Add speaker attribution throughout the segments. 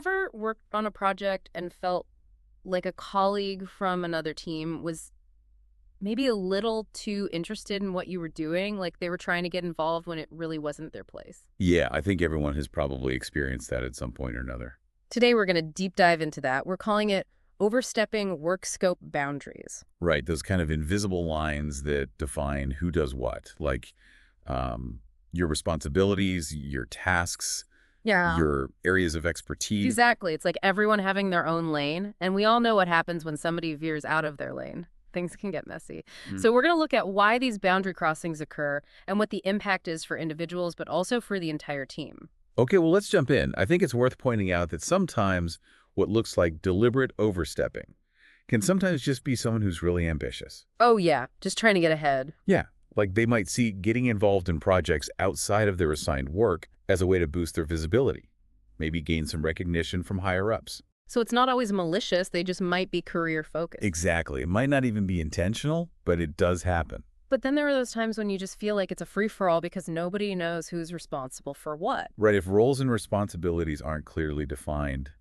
Speaker 1: ever worked on a project and felt like a colleague from another team was maybe a little too interested in what you were doing, like they were trying to get involved when it really wasn't their place?
Speaker 2: Yeah, I think everyone has probably experienced that at some point or another.
Speaker 1: Today, we're going to deep dive into that. We're calling it overstepping work scope boundaries.
Speaker 2: Right, those kind of invisible lines that define who does what, like your responsibilities, your tasks,
Speaker 1: Yeah.
Speaker 2: your areas of expertise.
Speaker 1: Exactly. It's like everyone having their own lane. And we all know what happens when somebody veers out of their lane. Things can get messy.
Speaker 2: Mm.
Speaker 1: So, we're going to look at why these boundary crossings occur and what the impact is for individuals, but also for the entire team.
Speaker 2: Okay, well, let's jump in. I think it's worth pointing out that sometimes what looks like deliberate overstepping can sometimes just be someone who's really ambitious.
Speaker 1: Oh, yeah. Just trying to get ahead.
Speaker 2: Yeah, like they might see getting involved in projects outside of their assigned work as a way to boost their visibility, maybe gain some recognition from higher-ups.
Speaker 1: So, it's not always malicious. They just might be career focused.
Speaker 2: Exactly. It might not even be intentional, but it does happen.
Speaker 1: But then there are those times when you just feel like it's a free for all because nobody knows who's responsible for what.
Speaker 2: Right, if roles and responsibilities aren't clearly defined,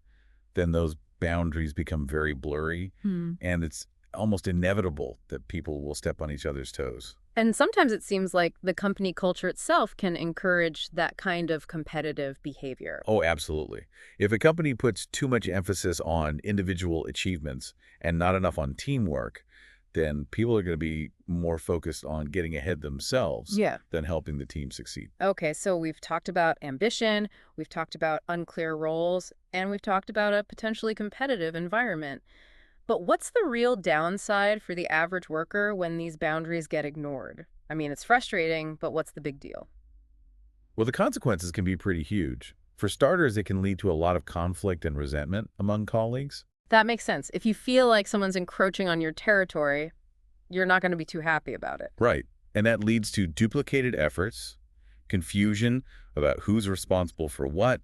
Speaker 2: then those boundaries become very blurry, and it's almost inevitable that people will step on each other's toes.
Speaker 1: And sometimes it seems like the company culture itself can encourage that kind of competitive behavior.
Speaker 2: Oh, absolutely. If a company puts too much emphasis on individual achievements and not enough on teamwork, then people are going to be more focused on getting ahead themselves
Speaker 1: Yeah.
Speaker 2: than helping the team succeed.
Speaker 1: Okay, so we've talked about ambition, we've talked about unclear roles, and we've talked about a potentially competitive environment. But what's the real downside for the average worker when these boundaries get ignored? I mean, it's frustrating, but what's the big deal?
Speaker 2: Well, the consequences can be pretty huge. For starters, it can lead to a lot of conflict and resentment among colleagues.
Speaker 1: That makes sense. If you feel like someone's encroaching on your territory, you're not going to be too happy about it.
Speaker 2: Right. And that leads to duplicated efforts, confusion about who's responsible for what,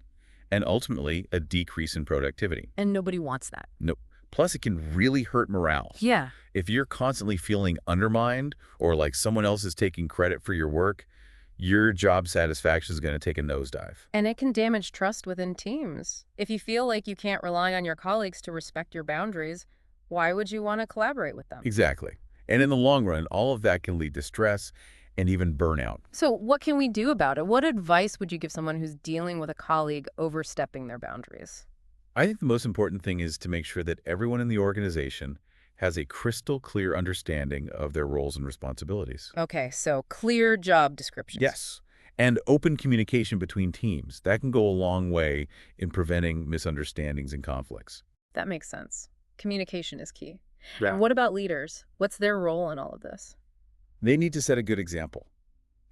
Speaker 2: and ultimately a decrease in productivity.
Speaker 1: And nobody wants that.
Speaker 2: No. Plus, it can really hurt morale.
Speaker 1: Yeah.
Speaker 2: If you're constantly feeling undermined or like someone else is taking credit for your work, your job satisfaction is going to take a nosedive.
Speaker 1: And it can damage trust within teams. If you feel like you can't rely on your colleagues to respect your boundaries, why would you want to collaborate with them?
Speaker 2: Exactly. And in the long run, all of that can lead to stress and even burnout.
Speaker 1: So, what can we do about it? What advice would you give someone who's dealing with a colleague overstepping their boundaries?
Speaker 2: I think the most important thing is to make sure that everyone in the organization has a crystal clear understanding of their roles and responsibilities.
Speaker 1: Okay, so clear job descriptions.
Speaker 2: Yes. And open communication between teams. That can go a long way in preventing misunderstandings and conflicts.
Speaker 1: That makes sense. Communication is key.
Speaker 2: Yeah.
Speaker 1: And what about leaders? What's their role in all of this?
Speaker 2: They need to set a good example,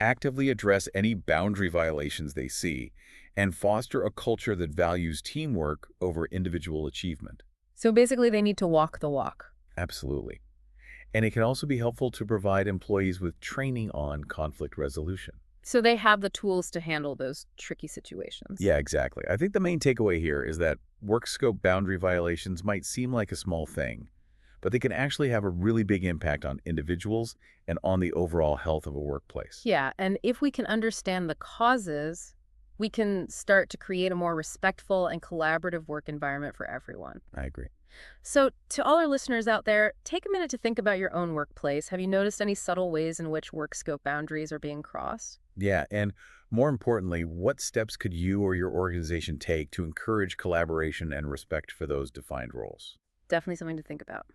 Speaker 2: actively address any boundary violations they see, and foster a culture that values teamwork over individual achievement.
Speaker 1: So basically, they need to walk the walk.
Speaker 2: Absolutely. And it can also be helpful to provide employees with training on conflict resolution.
Speaker 1: So they have the tools to handle those tricky situations.
Speaker 2: Yeah, exactly. I think the main takeaway here is that work scope boundary violations might seem like a small thing, but they can actually have a really big impact on individuals and on the overall health of a workplace.
Speaker 1: Yeah, and if we can understand the causes, we can start to create a more respectful and collaborative work environment for everyone.
Speaker 2: I agree.
Speaker 1: So, to all our listeners out there, take a minute to think about your own workplace. Have you noticed any subtle ways in which work scope boundaries are being crossed?
Speaker 2: Yeah, and more importantly, what steps could you or your organization take to encourage collaboration and respect for those defined roles?
Speaker 1: Definitely something to think about.